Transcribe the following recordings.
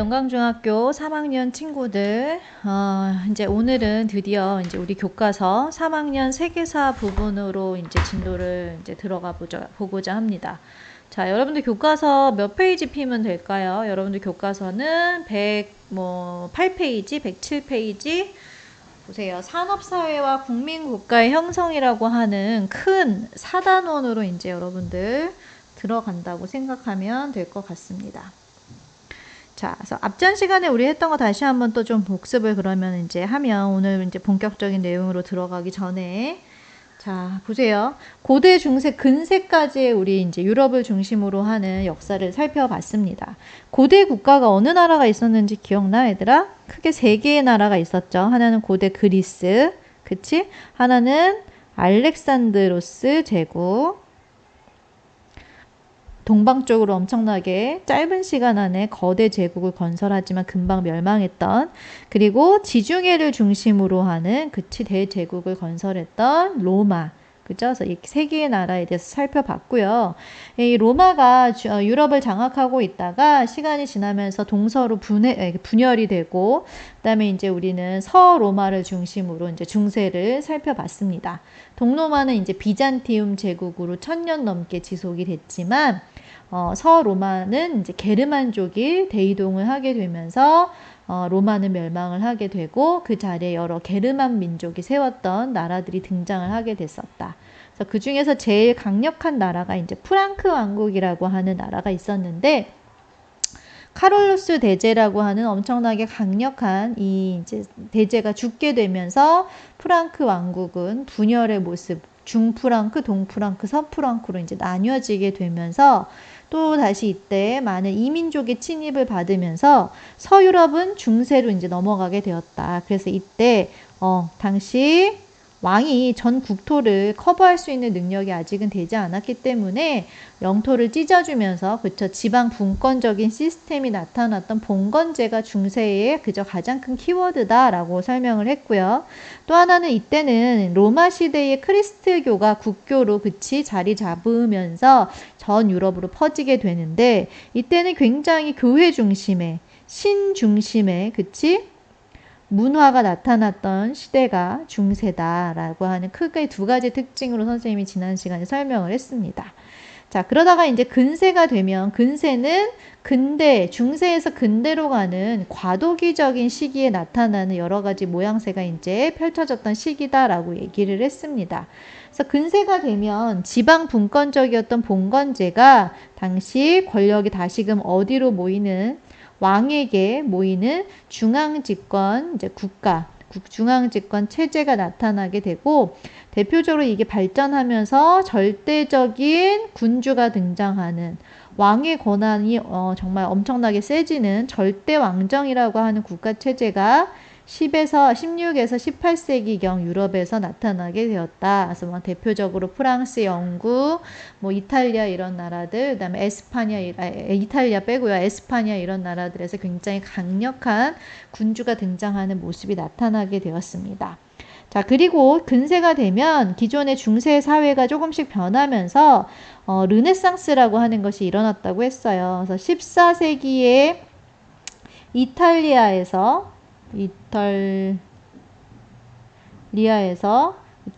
영광중학교 3학년 친구들, 이제 오늘은 드디어 이제 우리 교과서 3학년 세계사 부분으로 이제 진도를 이제 보고자 합니다. 자, 여러분들 교과서 몇 페이지 피면 될까요? 여러분들 교과서는 108페이지, 107페이지, 보세요. 산업사회와 국민국가의 형성이라고 하는 큰 4단원으로 이제 여러분들 들어간다고 생각하면 될 것 같습니다. 자, 그래서 앞전 시간에 우리 했던 거 다시 한번 또 좀 복습을 그러면 이제 하면 오늘 이제 본격적인 내용으로 들어가기 전에 자, 보세요. 고대, 중세, 근세까지의 우리 이제 유럽을 중심으로 하는 역사를 살펴봤습니다. 고대 국가가 어느 나라가 있었는지 기억나, 얘들아? 크게 세 개의 나라가 있었죠. 하나는 고대 그리스, 그치? 하나는 알렉산드로스 제국. 동방 쪽으로 엄청나게 짧은 시간 안에 거대 제국을 건설하지만 금방 멸망했던, 그리고 지중해를 중심으로 하는 대제국을 건설했던 로마. 그죠? 그래서 이 세 개의 나라에 대해서 살펴봤고요. 이 로마가 유럽을 장악하고 있다가 시간이 지나면서 동서로 분열이 되고, 그다음에 이제 우리는 서로마를 중심으로 이제 중세를 살펴봤습니다. 동로마는 이제 비잔티움 제국으로 1000년 넘게 지속이 됐지만, 서로마는 이제 게르만족이 대이동을 하게 되면서 로마는 멸망을 하게 되고 그 자리에 여러 게르만 민족이 세웠던 나라들이 등장을 하게 됐었다. 그래서 그 중에서 제일 강력한 나라가 이제 프랑크 왕국이라고 하는 나라가 있었는데, 카롤루스 대제라고 하는 엄청나게 강력한 이 이제 대제가 죽게 되면서 프랑크 왕국은 분열의 모습, 중프랑크, 동프랑크, 서프랑크로 이제 나뉘어지게 되면서 또 다시 이때 많은 이민족의 침입을 받으면서 서유럽은 중세로 이제 넘어가게 되었다. 그래서 이때 당시 왕이 전 국토를 커버할 수 있는 능력이 아직은 되지 않았기 때문에 영토를 찢어주면서 지방 분권적인 시스템이 나타났던 봉건제가 중세의 그저 가장 큰 키워드다라고 설명을 했고요. 또 하나는 이때는 로마 시대의 크리스트교가 국교로 자리 잡으면서 전 유럽으로 퍼지게 되는데, 이때는 굉장히 교회 중심의 신 중심의 문화가 나타났던 시대가 중세다라고 하는 크게 두 가지 특징으로 선생님이 지난 시간에 설명을 했습니다. 자, 그러다가 이제 근세가 되면, 근세는 중세에서 근대로 가는 과도기적인 시기에 나타나는 여러 가지 모양새가 이제 펼쳐졌던 시기다라고 얘기를 했습니다. 그래서 근세가 되면 지방 분권적이었던 봉건제가 당시 권력이 다시금 어디로 모이는, 왕에게 모이는 중앙집권 중앙집권 체제가 나타나게 되고, 대표적으로 이게 발전하면서 절대적인 군주가 등장하는, 왕의 권한이 정말 엄청나게 세지는 절대왕정이라고 하는 국가체제가 16에서 18세기경 유럽에서 나타나게 되었다. 그래서 대표적으로 프랑스, 영국, 이탈리아 이런 나라들, 그다음에 이탈리아 빼고요. 에스파냐 이런 나라들에서 굉장히 강력한 군주가 등장하는 모습이 나타나게 되었습니다. 자, 그리고 근세가 되면 기존의 중세 사회가 조금씩 변하면서 르네상스라고 하는 것이 일어났다고 했어요. 그래서 14세기에 이탈리아에서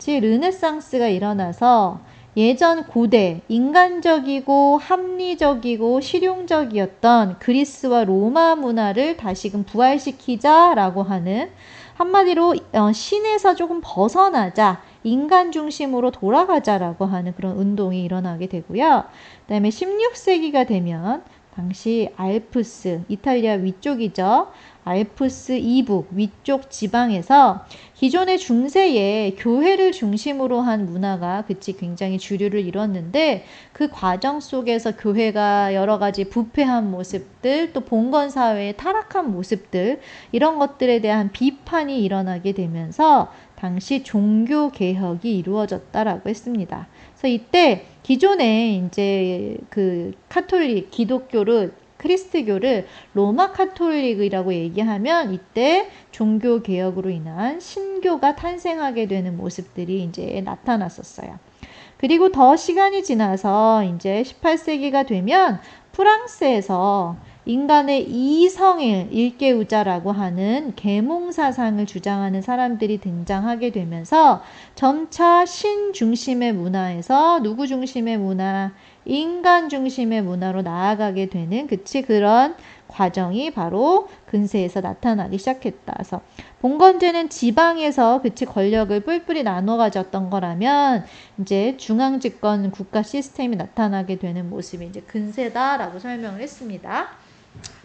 르네상스가 일어나서 예전 고대 인간적이고 합리적이고 실용적이었던 그리스와 로마 문화를 다시금 부활시키자라고 하는, 한마디로 신에서 조금 벗어나자, 인간 중심으로 돌아가자라고 하는 그런 운동이 일어나게 되고요. 그 다음에 16세기가 되면 당시 알프스, 이탈리아 위쪽이죠. 알프스 이북 위쪽 지방에서 기존의 중세에 교회를 중심으로 한 문화가 굉장히 주류를 이뤘는데, 그 과정 속에서 교회가 여러 가지 부패한 모습들, 또 봉건사회의 타락한 모습들, 이런 것들에 대한 비판이 일어나게 되면서 당시 종교개혁이 이루어졌다라고 했습니다. 그래서 이때 기존에 이제 크리스트교를 로마 카톨릭이라고 얘기하면, 이때 종교 개혁으로 인한 신교가 탄생하게 되는 모습들이 이제 나타났었어요. 그리고 더 시간이 지나서 이제 18세기가 되면 프랑스에서 인간의 이성을 일깨우자라고 하는 계몽사상을 주장하는 사람들이 등장하게 되면서 점차 신 중심의 문화에서 누구 중심의 문화? 인간 중심의 문화로 나아가게 되는 그런 과정이 바로 근세에서 나타나기 시작했다. 그래서 봉건제는 지방에서 권력을 뿔뿔이 나눠 가졌던 거라면 이제 중앙 집권 국가 시스템이 나타나게 되는 모습이 이제 근세다라고 설명을 했습니다.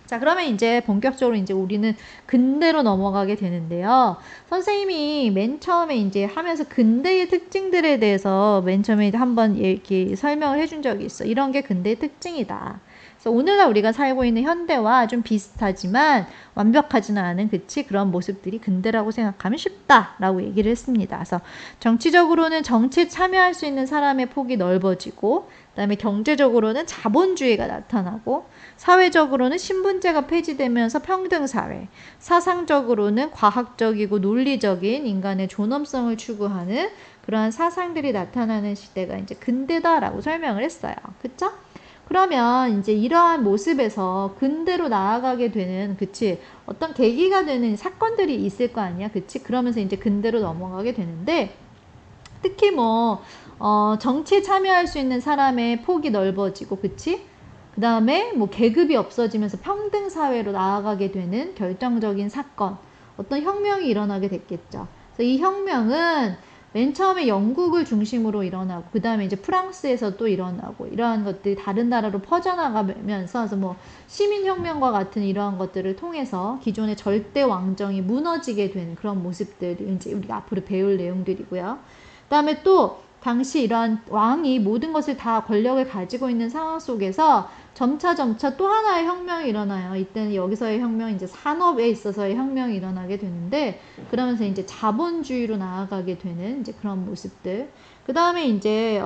자, 그러면 이제 본격적으로 이제 우리는 근대로 넘어가게 되는데요. 선생님이 맨 처음에 이제 하면서 근대의 특징들에 대해서 맨 처음에 한번 이렇게 설명을 해준 적이 있어. 이런 게 근대의 특징이다. 그래서 오늘날 우리가 살고 있는 현대와 좀 비슷하지만 완벽하지는 않은 그런 모습들이 근대라고 생각하면 쉽다라고 얘기를 했습니다. 그래서 정치적으로는 정치에 참여할 수 있는 사람의 폭이 넓어지고, 그다음에 경제적으로는 자본주의가 나타나고, 사회적으로는 신분제가 폐지되면서 평등사회, 사상적으로는 과학적이고 논리적인 인간의 존엄성을 추구하는 그러한 사상들이 나타나는 시대가 이제 근대다라고 설명을 했어요. 그쵸? 그러면 이제 이러한 모습에서 근대로 나아가게 되는, 어떤 계기가 되는 사건들이 있을 거 아니야? 그러면서 이제 근대로 넘어가게 되는데, 특히 정치에 참여할 수 있는 사람의 폭이 넓어지고, 그 다음에 계급이 없어지면서 평등사회로 나아가게 되는 결정적인 사건, 어떤 혁명이 일어나게 됐겠죠. 그래서 이 혁명은 맨 처음에 영국을 중심으로 일어나고, 그 다음에 이제 프랑스에서 또 일어나고, 이러한 것들이 다른 나라로 퍼져나가면서, 그래서 시민혁명과 같은 이러한 것들을 통해서 기존의 절대 왕정이 무너지게 되는 그런 모습들이 이제 우리가 앞으로 배울 내용들이고요. 그 다음에 또 당시 이러한 왕이 모든 것을 다 권력을 가지고 있는 상황 속에서 점차 또 하나의 혁명이 일어나요. 이때는 여기서의 혁명이 이제 산업에 있어서의 혁명이 일어나게 되는데, 그러면서 이제 자본주의로 나아가게 되는 이제 그런 모습들. 그 다음에 이제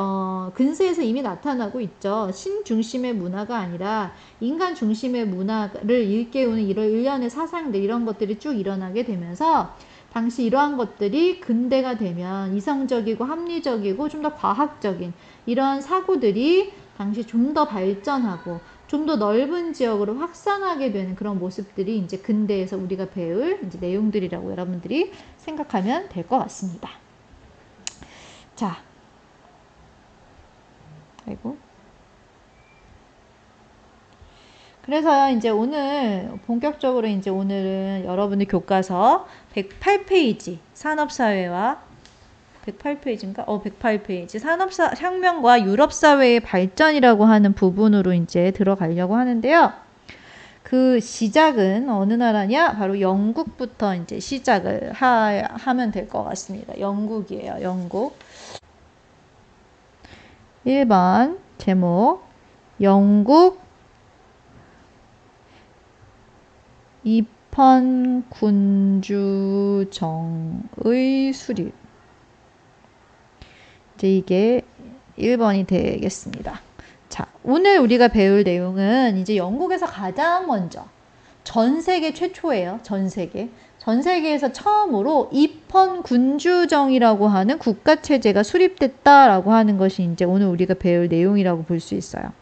근세에서 이미 나타나고 있죠. 신 중심의 문화가 아니라 인간 중심의 문화를 일깨우는 이런 일련의 사상들, 이런 것들이 쭉 일어나게 되면서 당시 이러한 것들이 근대가 되면 이성적이고 합리적이고 좀 더 과학적인 이러한 사고들이 당시 좀 더 발전하고 좀 더 넓은 지역으로 확산하게 되는 그런 모습들이 이제 근대에서 우리가 배울 이제 내용들이라고 여러분들이 생각하면 될 것 같습니다. 자, 아이고. 그래서 이제 오늘 본격적으로 이제 오늘은 여러분의 교과서 108페이지 산업사회와 108페이지인가? 108페이지 산업혁명과 유럽사회의 발전이라고 하는 부분으로 이제 들어가려고 하는데요. 그 시작은 어느 나라냐? 바로 영국부터 이제 시작을 하면 될 것 같습니다. 영국이에요. 영국. 1번 제목 영국 입헌군주정의 수립. 이제 이게 1번이 되겠습니다. 자, 오늘 우리가 배울 내용은 이제 영국에서 가장 먼저 전 세계 최초예요. 전 세계에서 처음으로 입헌군주정이라고 하는 국가체제가 수립됐다라고 하는 것이 이제 오늘 우리가 배울 내용이라고 볼 수 있어요.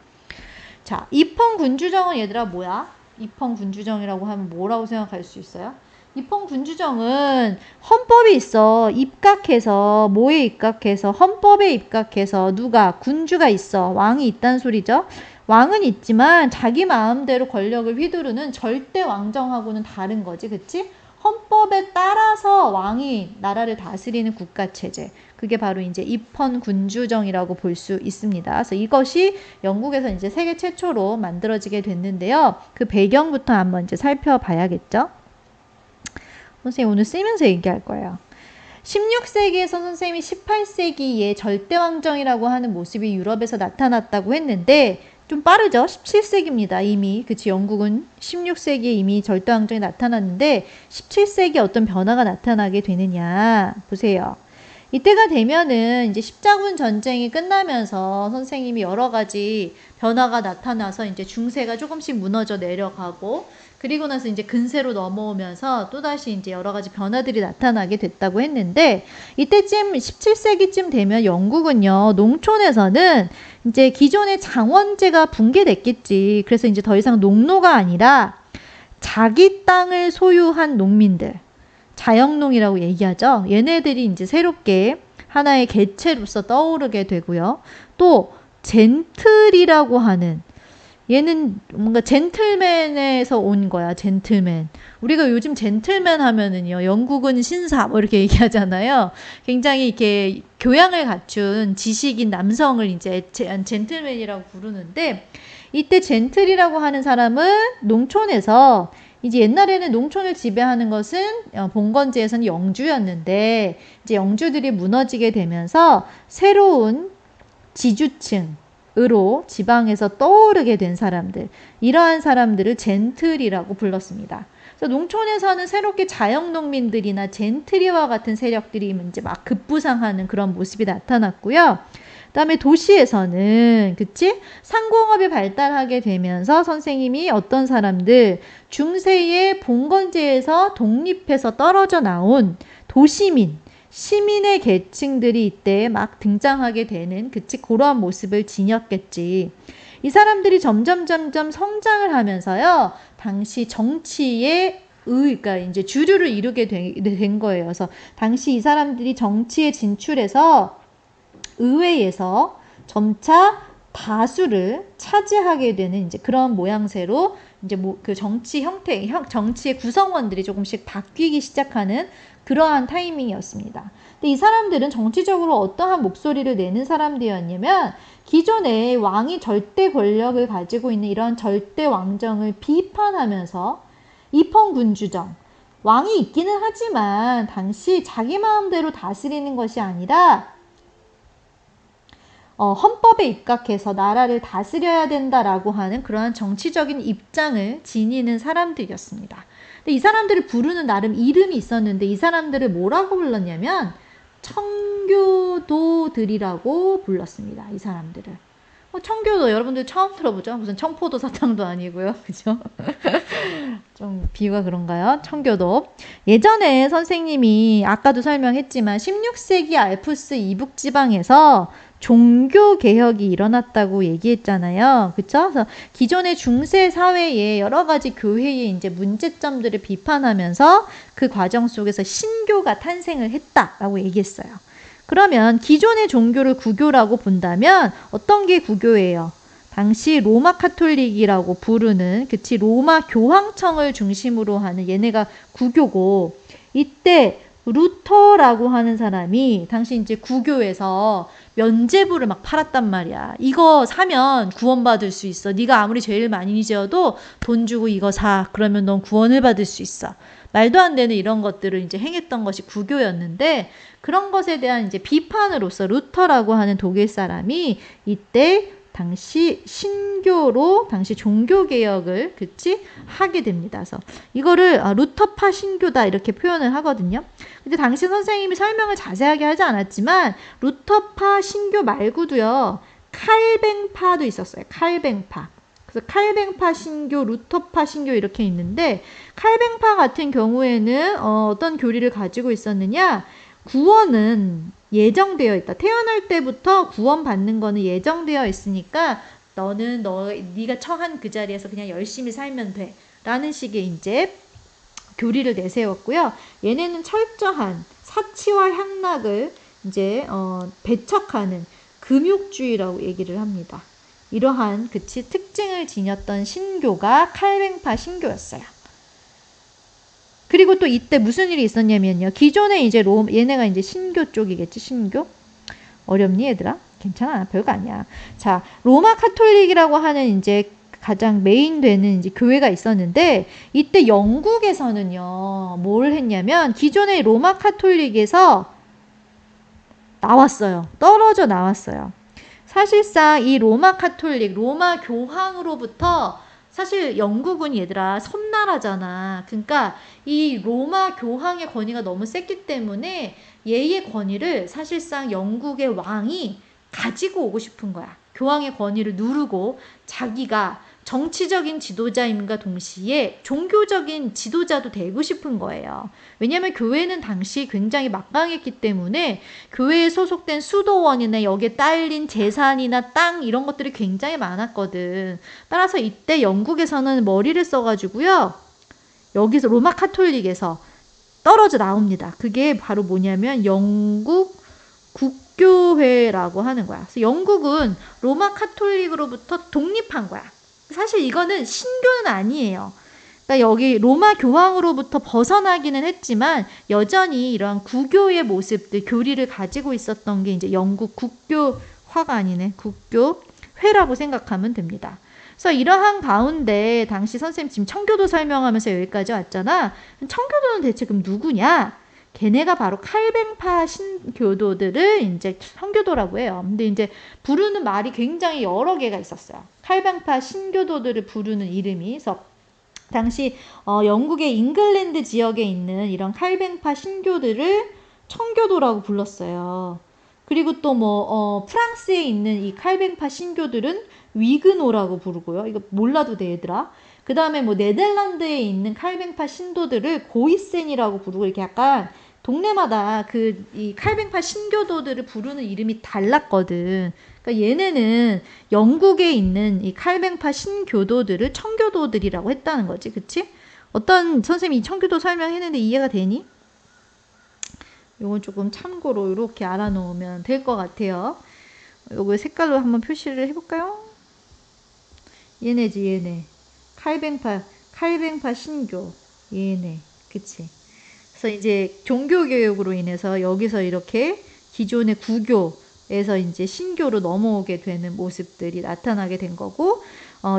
자, 입헌군주정은 얘들아 뭐야? 입헌군주정이라고 하면 뭐라고 생각할 수 있어요? 입헌군주정은 헌법이 있어. 입각해서 뭐에 입각해서 헌법에 입각해서 누가 군주가 있어. 왕이 있다는 소리죠. 왕은 있지만 자기 마음대로 권력을 휘두르는 절대 왕정하고는 다른 거지. 그치? 헌법에 따라서 왕이 나라를 다스리는 국가체제. 그게 바로 이제 입헌군주정이라고 볼 수 있습니다. 그래서 이것이 영국에서 이제 세계 최초로 만들어지게 됐는데요. 그 배경부터 한번 이제 살펴봐야겠죠. 선생님 오늘 쓰면서 얘기할 거예요. 16세기에서 선생님이 18세기에 절대왕정이라고 하는 모습이 유럽에서 나타났다고 했는데 좀 빠르죠? 17세기입니다. 이미. 그치, 영국은 16세기에 이미 절대왕정이 나타났는데 17세기에 어떤 변화가 나타나게 되느냐. 보세요. 이때가 되면은 이제 십자군 전쟁이 끝나면서 선생님이 여러 가지 변화가 나타나서 이제 중세가 조금씩 무너져 내려가고, 그리고 나서 이제 근세로 넘어오면서 또다시 이제 여러 가지 변화들이 나타나게 됐다고 했는데, 이때쯤 17세기쯤 되면 영국은요, 농촌에서는 이제 기존의 장원제가 붕괴됐겠지. 그래서 이제 더 이상 농노가 아니라 자기 땅을 소유한 농민들, 자영농이라고 얘기하죠. 얘네들이 이제 새롭게 하나의 개체로서 떠오르게 되고요. 또 젠틀이라고 하는, 얘는 뭔가 젠틀맨에서 온 거야. 젠틀맨. 우리가 요즘 젠틀맨 하면은요, 영국은 신사 뭐 이렇게 얘기하잖아요. 굉장히 이렇게 교양을 갖춘 지식인 남성을 이제 젠틀맨이라고 부르는데, 이때 젠틀이라고 하는 사람은 농촌에서, 이제 옛날에는 농촌을 지배하는 것은 봉건제에서는 영주였는데, 이제 영주들이 무너지게 되면서 새로운 지주층으로 지방에서 떠오르게 된 사람들, 이러한 사람들을 젠틀이라고 불렀습니다. 그래서 농촌에서는 새롭게 자영농민들이나 젠트리와 같은 세력들이 이제 막 급부상하는 그런 모습이 나타났고요. 그다음에 도시에서는, 그치? 상공업이 발달하게 되면서 선생님이 어떤 사람들, 중세의 봉건제에서 독립해서 떨어져 나온 도시민, 시민의 계층들이 이때 막 등장하게 되는, 그치? 그러한 모습을 지녔겠지. 이 사람들이 점점 성장을 하면서요, 당시 정치의 그러니까 이제 주류를 이루게 된 거예요. 그래서 당시 이 사람들이 정치에 진출해서 의회에서 점차 다수를 차지하게 되는 이제 그런 모양새로 이제 그 정치 형태, 정치의 구성원들이 조금씩 바뀌기 시작하는 그러한 타이밍이었습니다. 근데 이 사람들은 정치적으로 어떠한 목소리를 내는 사람들이었냐면, 기존에 왕이 절대 권력을 가지고 있는 이런 절대 왕정을 비판하면서 입헌군주정, 왕이 있기는 하지만 당시 자기 마음대로 다스리는 것이 아니라 헌법에 입각해서 나라를 다스려야 된다라고 하는 그러한 정치적인 입장을 지니는 사람들이었습니다. 근데 이 사람들을 부르는 나름 이름이 있었는데, 이 사람들을 뭐라고 불렀냐면 청교도들이라고 불렀습니다. 이 사람들을. 청교도 여러분들 처음 들어보죠? 무슨 청포도 사탕도 아니고요. 그죠? 좀 비유가 그런가요? 청교도. 예전에 선생님이 아까도 설명했지만 16세기 알프스 이북 지방에서 종교 개혁이 일어났다고 얘기했잖아요. 그쵸? 그래서 기존의 중세 사회에 여러 가지 교회의 이제 문제점들을 비판하면서 그 과정 속에서 신교가 탄생을 했다라고 얘기했어요. 그러면 기존의 종교를 구교라고 본다면 어떤 게 구교예요? 당시 로마 카톨릭이라고 부르는, 그치, 로마 교황청을 중심으로 하는 얘네가 구교고, 이때 루터라고 하는 사람이 당시 이제 구교에서 면죄부를 막 팔았단 말이야. 이거 사면 구원받을 수 있어. 네가 아무리 죄를 많이 지어도 돈 주고 이거 사. 그러면 넌 구원을 받을 수 있어. 말도 안 되는 이런 것들을 이제 행했던 것이 구교였는데, 그런 것에 대한 이제 비판으로서 루터라고 하는 독일 사람이 이때 당시 신교로 당시 종교개혁을, 그치? 하게 됩니다. 그래서 이거를 루터파 신교다 이렇게 표현을 하거든요. 근데 당시 선생님이 설명을 자세하게 하지 않았지만 루터파 신교 말고도요, 칼뱅파도 있었어요. 칼뱅파. 그래서 칼뱅파 신교, 루터파 신교 이렇게 있는데, 칼뱅파 같은 경우에는 어떤 교리를 가지고 있었느냐? 구원은 예정되어 있다. 태어날 때부터 구원받는 거는 예정되어 있으니까 너는 네가 처한 그 자리에서 그냥 열심히 살면 돼. 라는 식의 이제 교리를 내세웠고요. 얘네는 철저한 사치와 향락을 이제 배척하는 금욕주의라고 얘기를 합니다. 이러한, 그치, 특징을 지녔던 신교가 칼뱅파 신교였어요. 그리고 또 이때 무슨 일이 있었냐면요. 기존에 이제 얘네가 이제 신교 쪽이겠지, 신교? 어렵니, 얘들아? 괜찮아. 별거 아니야. 자, 로마 카톨릭이라고 하는 이제 가장 메인 되는 이제 교회가 있었는데, 이때 영국에서는요, 뭘 했냐면, 기존의 로마 카톨릭에서 나왔어요. 떨어져 나왔어요. 사실상 이 로마 카톨릭, 로마 교황으로부터, 사실 영국은 얘들아 섬나라잖아. 그러니까 이 로마 교황의 권위가 너무 셌기 때문에 얘의 권위를 사실상 영국의 왕이 가지고 오고 싶은 거야. 교황의 권위를 누르고 자기가 정치적인 지도자임과 동시에 종교적인 지도자도 되고 싶은 거예요. 왜냐하면 교회는 당시 굉장히 막강했기 때문에 교회에 소속된 수도원이나 여기에 딸린 재산이나 땅 이런 것들이 굉장히 많았거든. 따라서 이때 영국에서는 머리를 써가지고요. 여기서 로마 카톨릭에서 떨어져 나옵니다. 그게 바로 뭐냐면 영국 국교회라고 하는 거야. 그래서 영국은 로마 카톨릭으로부터 독립한 거야. 사실 이거는 신교는 아니에요. 그러니까 여기 로마 교황으로부터 벗어나기는 했지만 여전히 이런 구교의 모습들, 교리를 가지고 있었던 게 이제 영국 국교화가 아니네. 국교회라고 생각하면 됩니다. 그래서 이러한 가운데 당시 선생님 지금 청교도 설명하면서 여기까지 왔잖아. 청교도는 대체 그럼 누구냐? 걔네가 바로 칼뱅파 신교도들을 이제 청교도라고 해요. 근데 이제 부르는 말이 굉장히 여러 개가 있었어요. 칼뱅파 신교도들을 부르는 이름이. 그래서 당시 영국의 잉글랜드 지역에 있는 이런 칼뱅파 신교들을 청교도라고 불렀어요. 그리고 또 프랑스에 있는 이 칼뱅파 신교들은 위그노라고 부르고요. 이거 몰라도 돼, 얘들아. 그 다음에 네덜란드에 있는 칼뱅파 신도들을 고이센이라고 부르고, 이렇게 약간 동네마다 이 칼뱅파 신교도들을 부르는 이름이 달랐거든. 그러니까 얘네는 영국에 있는 이 칼뱅파 신교도들을 청교도들이라고 했다는 거지. 그치? 어떤 선생님이 청교도 설명했는데 이해가 되니? 요건 조금 참고로 이렇게 알아놓으면 될 것 같아요. 요거 색깔로 한번 표시를 해볼까요? 얘네지, 얘네. 칼뱅파 신교. 얘네. 그치? 그래서 이제 종교교육으로 인해서 여기서 이렇게 기존의 구교에서 이제 신교로 넘어오게 되는 모습들이 나타나게 된 거고,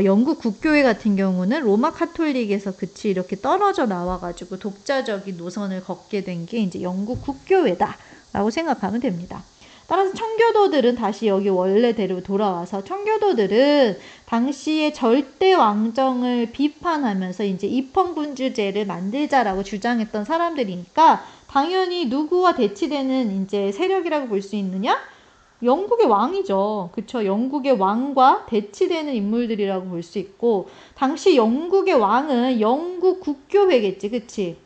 영국 국교회 같은 경우는 로마 카톨릭에서 이렇게 떨어져 나와가지고 독자적인 노선을 걷게 된 게 이제 영국 국교회다라고 생각하면 됩니다. 따라서 청교도들은 다시 여기 원래대로 돌아와서 청교도들은 당시의 절대 왕정을 비판하면서 이제 입헌군주제를 만들자라고 주장했던 사람들이니까 당연히 누구와 대치되는 이제 세력이라고 볼 수 있느냐? 영국의 왕이죠. 그쵸? 영국의 왕과 대치되는 인물들이라고 볼 수 있고, 당시 영국의 왕은 영국 국교회겠지. 그치?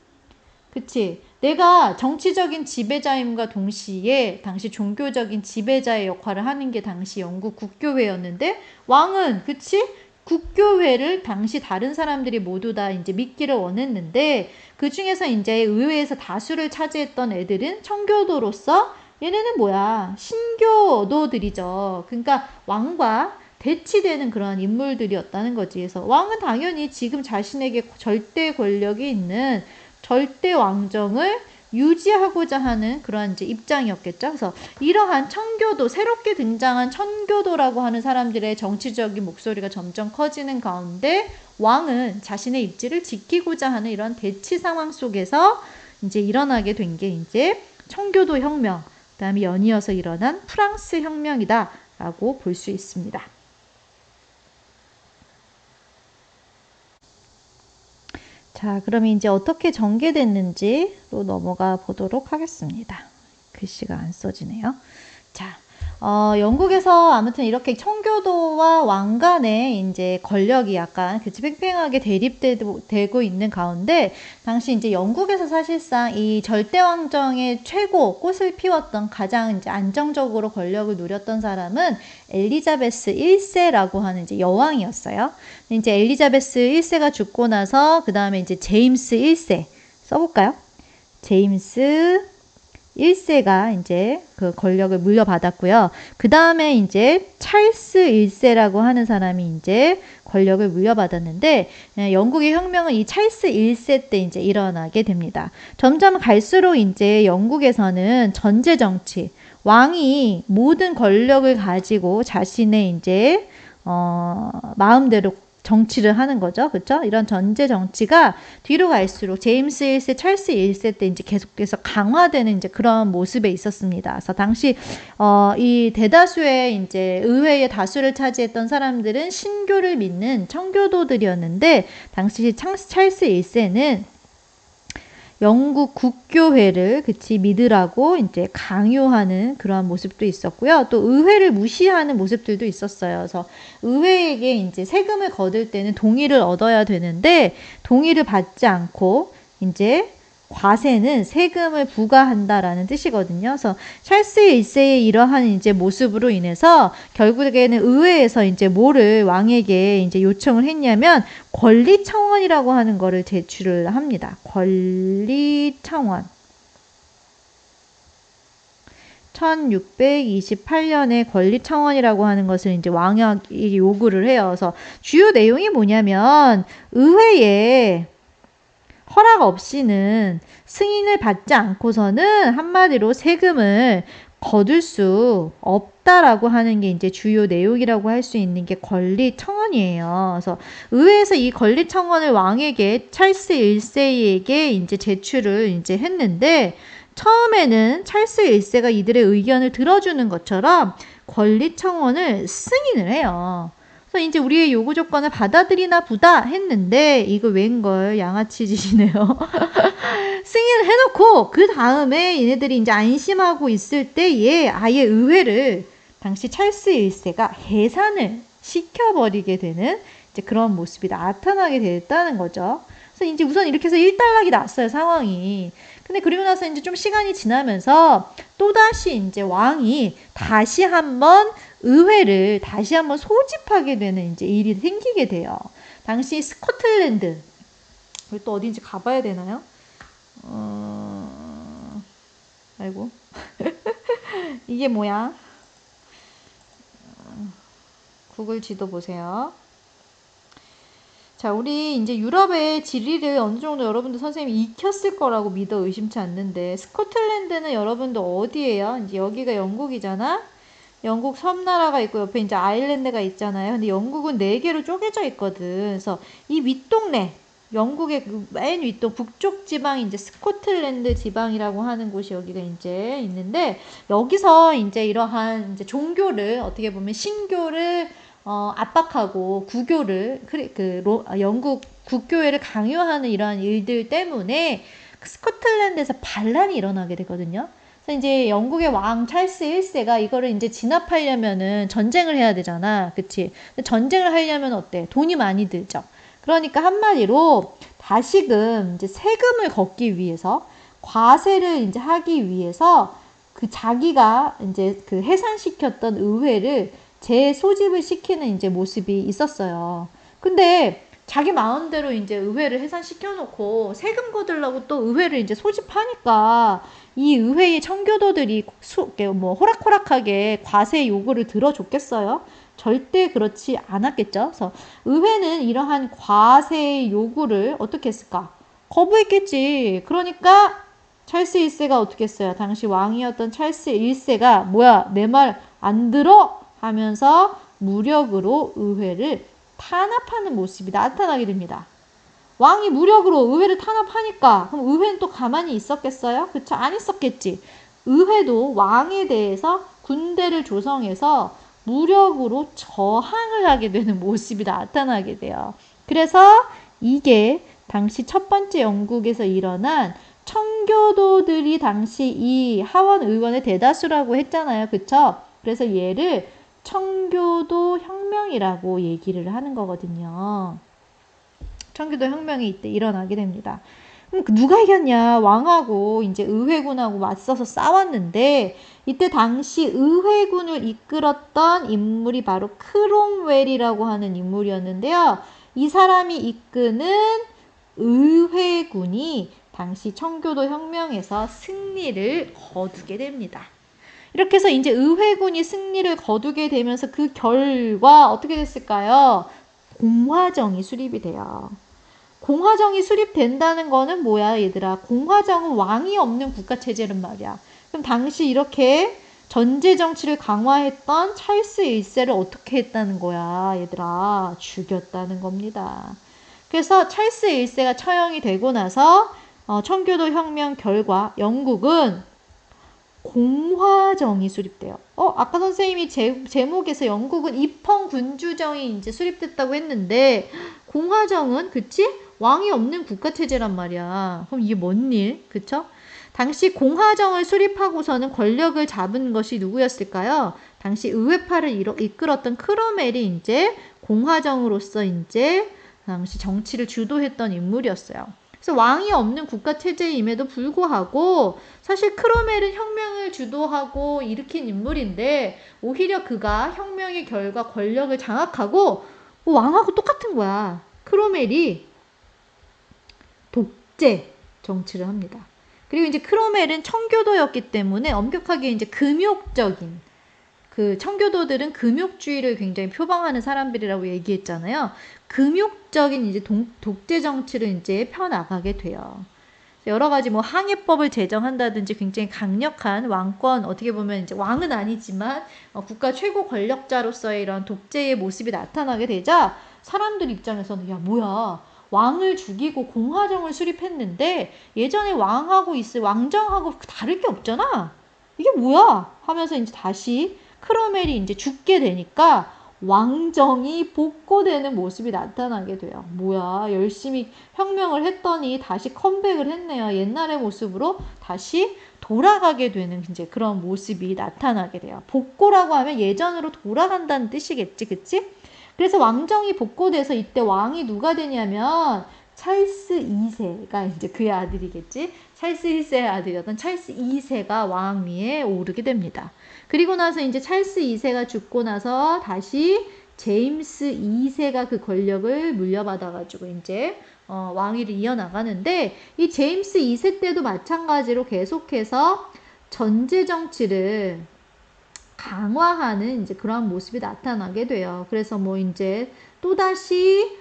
그치? 내가 정치적인 지배자임과 동시에 당시 종교적인 지배자의 역할을 하는 게 당시 영국 국교회였는데, 왕은, 그치? 국교회를 당시 다른 사람들이 모두 다 이제 믿기를 원했는데, 그 중에서 이제 의회에서 다수를 차지했던 애들은 청교도로서 얘네는 뭐야? 신교도들이죠. 그러니까 왕과 대치되는 그런 인물들이었다는 거지. 그래서 왕은 당연히 지금 자신에게 절대 권력이 있는 절대 왕정을 유지하고자 하는 그런 이제 입장이었겠죠. 그래서 이러한 청교도, 새롭게 등장한 청교도라고 하는 사람들의 정치적인 목소리가 점점 커지는 가운데 왕은 자신의 입지를 지키고자 하는 이런 대치 상황 속에서 이제 일어나게 된 게 이제 청교도 혁명, 그다음에 연이어서 일어난 프랑스 혁명이다라고 볼 수 있습니다. 자, 그럼 이제 어떻게 전개됐는지로 넘어가 보도록 하겠습니다. 글씨가 안 써지네요. 자, 영국에서 아무튼 이렇게 청교도와 왕 간의 이제 권력이 약간 팽팽하게 대립되고 있는 가운데, 당시 이제 영국에서 사실상 이 절대왕정의 최고 꽃을 피웠던 가장 이제 안정적으로 권력을 누렸던 사람은 엘리자베스 1세라고 하는 이제 여왕이었어요. 이제 엘리자베스 1세가 죽고 나서 그 다음에 이제 제임스 1세 써볼까요? 제임스 1세가 이제 그 권력을 물려받았고요. 그 다음에 이제 찰스 1세라고 하는 사람이 이제 권력을 물려받았는데, 영국의 혁명은 이 찰스 1세 때 이제 일어나게 됩니다. 점점 갈수록 이제 영국에서는 전제 정치, 왕이 모든 권력을 가지고 자신의 이제 마음대로 정치를 하는 거죠. 그렇죠? 이런 전제 정치가 뒤로 갈수록 제임스 1세, 찰스 1세 때 이제 계속해서 강화되는 이제 그런 모습에 있었습니다. 그래서 당시 이 대다수의 이제 의회의 다수를 차지했던 사람들은 신교를 믿는 청교도들이었는데, 당시 찰스 1세는 영국 국교회를 그치 믿으라고 이제 강요하는 그러한 모습도 있었고요. 또 의회를 무시하는 모습들도 있었어요. 그래서 의회에게 이제 세금을 거둘 때는 동의를 얻어야 되는데 동의를 받지 않고 이제 과세는 세금을 부과한다라는 뜻이거든요. 그래서 찰스 1세의 이러한 이제 모습으로 인해서 결국에는 의회에서 이제 뭐를 왕에게 이제 요청을 했냐면 권리청원이라고 하는 거를 제출을 합니다. 권리청원. 1628년에 권리청원이라고 하는 것을 이제 왕이 요구를 해요. 그래서 주요 내용이 뭐냐면 의회에 허락 없이는 승인을 받지 않고서는 한마디로 세금을 거둘 수 없다라고 하는 게 이제 주요 내용이라고 할 수 있는 게 권리청원이에요. 그래서 의회에서 이 권리청원을 왕에게 찰스 1세에게 이제 제출을 이제 했는데 처음에는 찰스 1세가 이들의 의견을 들어주는 것처럼 권리청원을 승인을 해요. 그래서 이제 우리의 요구 조건을 받아들이나 보다 했는데 이거 웬걸 양아치 짓이네요. 승인을 해놓고 그 다음에 얘네들이 이제 안심하고 있을 때에 아예 의회를 당시 찰스 1세가 해산을 시켜버리게 되는 이제 그런 모습이 나타나게 됐다는 거죠. 그래서 이제 우선 이렇게 해서 일단락이 났어요, 상황이. 근데 그리고 나서 이제 좀 시간이 지나면서 또다시 이제 왕이 다시 한번 의회를 다시 한번 소집하게 되는 이제 일이 생기게 돼요. 당시 스코틀랜드, 또 어딘지 가봐야 되나요? 아이고. 이게 뭐야? 구글 지도 보세요. 자, 우리 이제 유럽의 지리를 어느 정도 여러분들 선생님이 익혔을 거라고 믿어 의심치 않는데, 스코틀랜드는 여러분들 어디예요? 이제 여기가 영국이잖아? 영국 섬나라가 있고 옆에 이제 아일랜드가 있잖아요. 근데 영국은 4개로 쪼개져 있거든. 그래서 이 윗동네, 영국의 그 맨 윗동 북쪽 지방이 이제 스코틀랜드 지방이라고 하는 곳이 여기가 이제 있는데, 여기서 이제 이러한 이제 종교를 어떻게 보면 신교를 압박하고 구교를 영국 국교회를 강요하는 이러한 일들 때문에 스코틀랜드에서 반란이 일어나게 되거든요. 그래서 이제 영국의 왕 찰스 1세가 이거를 이제 진압하려면은 전쟁을 해야 되잖아. 그치? 근데 전쟁을 하려면 어때? 돈이 많이 들죠. 그러니까 한마디로 다시금 이제 세금을 걷기 위해서 과세를 이제 하기 위해서 그 자기가 이제 그 해산시켰던 의회를 재소집을 시키는 이제 모습이 있었어요. 근데 자기 마음대로 이제 의회를 해산시켜놓고 세금 거두려고 또 의회를 이제 소집하니까 이 의회의 청교도들이 호락호락하게 과세 요구를 들어줬겠어요? 절대 그렇지 않았겠죠. 그래서 의회는 이러한 과세 요구를 어떻게 했을까? 거부했겠지. 그러니까 찰스 1세가 어떻게 했어요? 당시 왕이었던 찰스 1세가 뭐야, 내 말 안 들어? 하면서 무력으로 의회를 탄압하는 모습이 나타나게 됩니다. 왕이 무력으로 의회를 탄압하니까 그럼 의회는 또 가만히 있었겠어요? 그쵸? 안 있었겠지. 의회도 왕에 대해서 군대를 조성해서 무력으로 저항을 하게 되는 모습이 나타나게 돼요. 그래서 이게 당시 첫 번째 영국에서 일어난 청교도들이 당시 이 하원 의원의 대다수라고 했잖아요. 그쵸? 그래서 얘를 청교도 혁명이라고 얘기를 하는 거거든요. 청교도 혁명이 이때 일어나게 됩니다. 그럼 누가 이겼냐? 왕하고 이제 의회군하고 맞서서 싸웠는데 이때 당시 의회군을 이끌었던 인물이 바로 크롬웰이라고 하는 인물이었는데요. 이 사람이 이끄는 의회군이 당시 청교도 혁명에서 승리를 거두게 됩니다. 이렇게 해서 이제 의회군이 승리를 거두게 되면서 그 결과 어떻게 됐을까요? 공화정이 수립이 돼요. 공화정이 수립된다는 거는 뭐야, 얘들아? 공화정은 왕이 없는 국가체제란 말이야. 그럼 당시 이렇게 전제 정치를 강화했던 찰스 1세를 어떻게 했다는 거야, 얘들아? 죽였다는 겁니다. 그래서 찰스 1세가 처형이 되고 나서 청교도 혁명 결과 영국은 공화정이 수립돼요. 아까 선생님이 제목에서 영국은 입헌군주정이 이제 수립됐다고 했는데 공화정은 그치? 왕이 없는 국가체제란 말이야. 그럼 이게 뭔 일? 그쵸? 당시 공화정을 수립하고서는 권력을 잡은 것이 누구였을까요? 당시 의회파를 이끌었던 크로멜이 이제 공화정으로서 이제 당시 정치를 주도했던 인물이었어요. 그래서 왕이 없는 국가 체제임에도 불구하고 사실 크로멜은 혁명을 주도하고 일으킨 인물인데 오히려 그가 혁명의 결과 권력을 장악하고 왕하고 똑같은 거야. 크로멜이 독재 정치를 합니다. 그리고 이제 크로멜은 청교도였기 때문에 엄격하게 이제 금욕적인 그 청교도들은 금욕주의를 굉장히 표방하는 사람들이라고 얘기했잖아요. 금욕적인 이제 독재 정치를 이제 펴나가게 돼요. 여러 가지 뭐 항해법을 제정한다든지 굉장히 강력한 왕권, 어떻게 보면 이제 왕은 아니지만 국가 최고 권력자로서의 이런 독재의 모습이 나타나게 되자 사람들 입장에서는 야 뭐야 왕을 죽이고 공화정을 수립했는데 예전에 왕하고 있을 왕정하고 다를 게 없잖아. 이게 뭐야 하면서 이제 다시 크로멜이 이제 죽게 되니까 왕정이 복고되는 모습이 나타나게 돼요. 뭐야 열심히 혁명을 했더니 다시 컴백을 했네요. 옛날의 모습으로 다시 돌아가게 되는 이제 그런 모습이 나타나게 돼요. 복고라고 하면 예전으로 돌아간다는 뜻이겠지, 그치? 그래서 왕정이 복고돼서 이때 왕이 누가 되냐면 찰스 2세가 이제 그의 아들이겠지. 찰스 1세의 아들이었던 찰스 2세가 왕위에 오르게 됩니다. 그리고 나서 이제 찰스 2세가 죽고 나서 다시 제임스 2세가 그 권력을 물려받아가지고 이제 왕위를 이어나가는데 이 제임스 2세 때도 마찬가지로 계속해서 전제 정치를 강화하는 이제 그러한 모습이 나타나게 돼요. 그래서 뭐 이제 또다시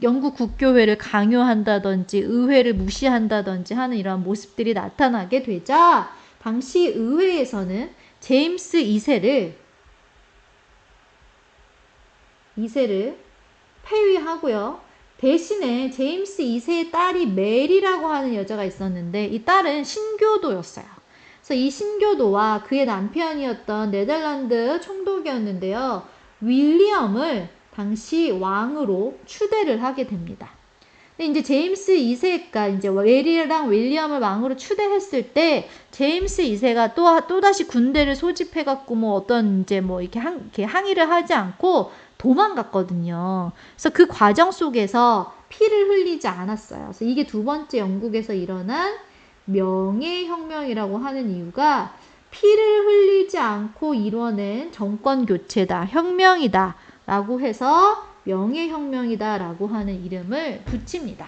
영국 국교회를 강요한다든지 의회를 무시한다든지 하는 이러한 모습들이 나타나게 되자 당시 의회에서는 제임스 2세를 폐위하고요. 대신에 제임스 2세의 딸이 메리라고 하는 여자가 있었는데 이 딸은 신교도였어요. 그래서 이 신교도와 그의 남편이었던 네덜란드 총독이었는데요. 윌리엄을 당시 왕으로 추대를 하게 됩니다. 근데 이제 제임스 2세가 이제 메리랑 윌리엄을 왕으로 추대했을 때 제임스 2세가 또다시 군대를 소집해갖고 뭐 어떤 이제 뭐 이렇게 항의를 하지 않고 도망갔거든요. 그래서 그 과정 속에서 피를 흘리지 않았어요. 그래서 이게 두 번째 영국에서 일어난 명예혁명이라고 하는 이유가 피를 흘리지 않고 이뤄낸 정권 교체다, 혁명이다 라고 해서 명예혁명이다 라고 하는 이름을 붙입니다.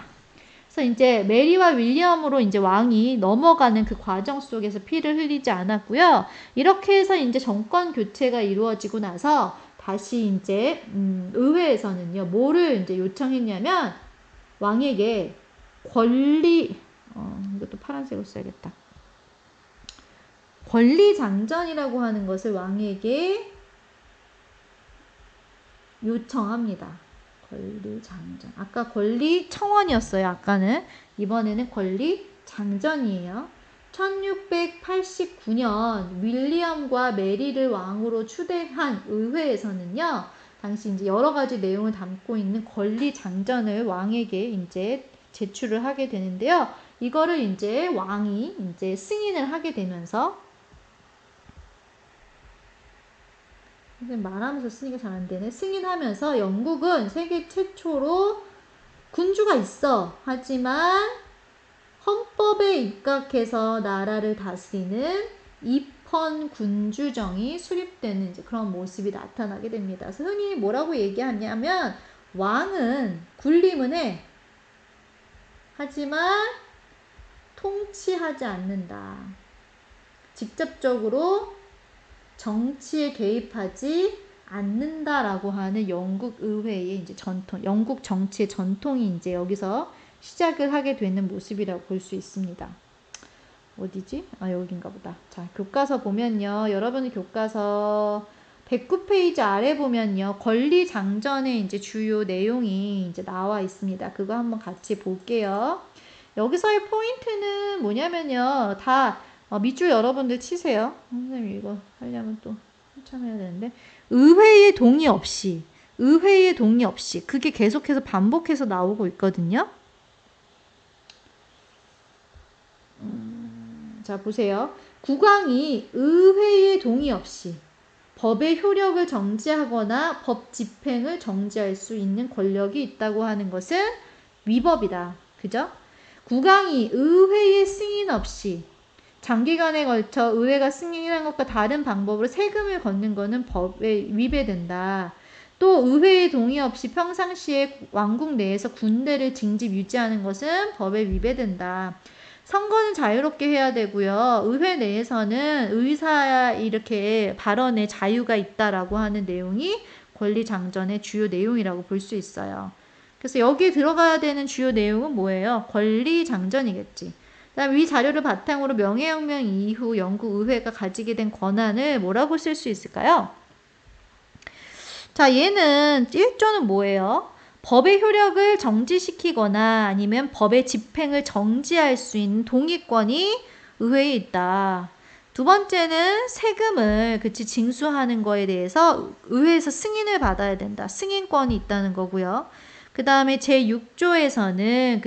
그래서 이제 메리와 윌리엄으로 이제 왕이 넘어가는 그 과정 속에서 피를 흘리지 않았고요. 이렇게 해서 이제 정권 교체가 이루어지고 나서 다시 이제 의회에서는요, 뭐를 이제 요청했냐면 왕에게 이것도 파란색으로 써야겠다. 권리장전이라고 하는 것을 왕에게 요청합니다. 권리장전. 아까 권리청원이었어요. 아까는. 이번에는 권리장전이에요. 1689년 윌리엄과 메리를 왕으로 추대한 의회에서는요. 당시 이제 여러 가지 내용을 담고 있는 권리장전을 왕에게 이제 제출을 하게 되는데요. 이거를 이제 왕이 이제 승인을 하게 되면서 말하면서 쓰니까 잘 안 되네. 승인하면서 영국은 세계 최초로 군주가 있어. 하지만 헌법에 입각해서 나라를 다스리는 입헌 군주정이 수립되는 이제 그런 모습이 나타나게 됩니다. 그래서 흔히 뭐라고 얘기하냐면 왕은 군림은 해. 하지만 통치하지 않는다. 직접적으로 정치에 개입하지 않는다라고 하는 영국 의회의 이제 전통, 영국 정치의 전통이 이제 여기서 시작을 하게 되는 모습이라고 볼 수 있습니다. 어디지? 여긴가 보다. 자, 교과서 보면요. 여러분의 교과서 109페이지 아래 보면요. 권리장전의 이제 주요 내용이 이제 나와 있습니다. 그거 한번 같이 볼게요. 여기서의 포인트는 뭐냐면요. 다 밑줄 여러분들 치세요. 선생님 이거 하려면 또 한참 해야 되는데 의회의 동의 없이 의회의 동의 없이. 그게 계속해서 반복해서 나오고 있거든요. 자, 보세요. 국왕이 의회의 동의 없이 법의 효력을 정지하거나 법 집행을 정지할 수 있는 권력이 있다고 하는 것은 위법이다. 그죠? 국왕이 의회의 승인 없이 장기간에 걸쳐 의회가 승인한 것과 다른 방법으로 세금을 걷는 것은 법에 위배된다. 또 의회의 동의 없이 평상시에 왕국 내에서 군대를 징집 유지하는 것은 법에 위배된다. 선거는 자유롭게 해야 되고요. 의회 내에서는 의사 이렇게 발언의 자유가 있다라고 하는 내용이 권리장전의 주요 내용이라고 볼 수 있어요. 그래서 여기에 들어가야 되는 주요 내용은 뭐예요? 권리장전이겠지. 그다음 이 자료를 바탕으로 명예혁명 이후 영국 의회가 가지게 된 권한을 뭐라고 쓸 수 있을까요? 자, 얘는 1조는 뭐예요? 법의 효력을 정지시키거나 아니면 법의 집행을 정지할 수 있는 동의권이 의회에 있다. 두 번째는 세금을 징수하는 거에 대해서 의회에서 승인을 받아야 된다. 승인권이 있다는 거고요. 그 다음에 제6조에서는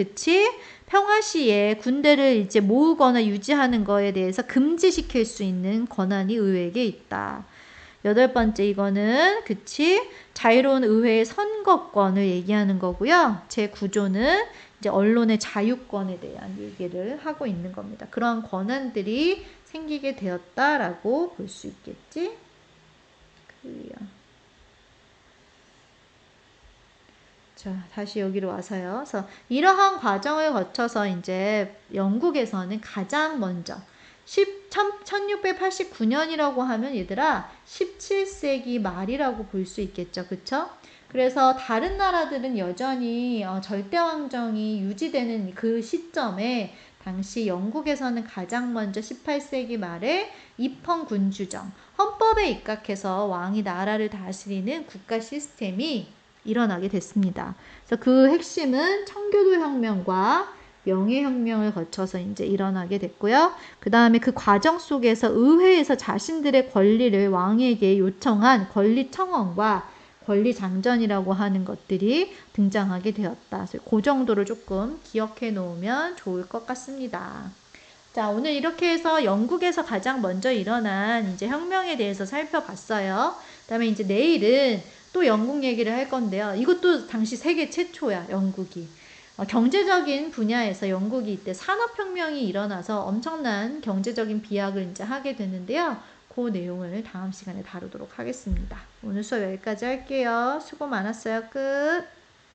평화 시에 군대를 이제 모으거나 유지하는 거에 대해서 금지시킬 수 있는 권한이 의회에게 있다. 8번째 이거는 자유로운 의회의 선거권을 얘기하는 거고요. 제9조는 이제 언론의 자유권에 대한 얘기를 하고 있는 겁니다. 그런 권한들이 생기게 되었다라고 볼 수 있겠지. 자, 다시 여기로 와서요. 그래서 이러한 과정을 거쳐서 이제 영국에서는 가장 먼저 1689년이라고 하면 얘들아 17세기 말이라고 볼 수 있겠죠. 그쵸? 그래서 다른 나라들은 여전히 절대왕정이 유지되는 그 시점에 당시 영국에서는 가장 먼저 18세기 말에 입헌군주정, 헌법에 입각해서 왕이 나라를 다스리는 국가 시스템이 일어나게 됐습니다. 그래서 그 핵심은 청교도 혁명과 명예혁명을 거쳐서 이제 일어나게 됐고요. 그 다음에 그 과정 속에서 의회에서 자신들의 권리를 왕에게 요청한 권리청원과 권리장전이라고 하는 것들이 등장하게 되었다. 그래서 그 정도를 조금 기억해 놓으면 좋을 것 같습니다. 자, 오늘 이렇게 해서 영국에서 가장 먼저 일어난 이제 혁명에 대해서 살펴봤어요. 그 다음에 이제 내일은 또 영국 얘기를 할 건데요. 이것도 당시 세계 최초야, 영국이. 경제적인 분야에서 영국이 이때 산업혁명이 일어나서 엄청난 경제적인 비약을 이제 하게 되는데요. 그 내용을 다음 시간에 다루도록 하겠습니다. 오늘 수업 여기까지 할게요. 수고 많았어요. 끝.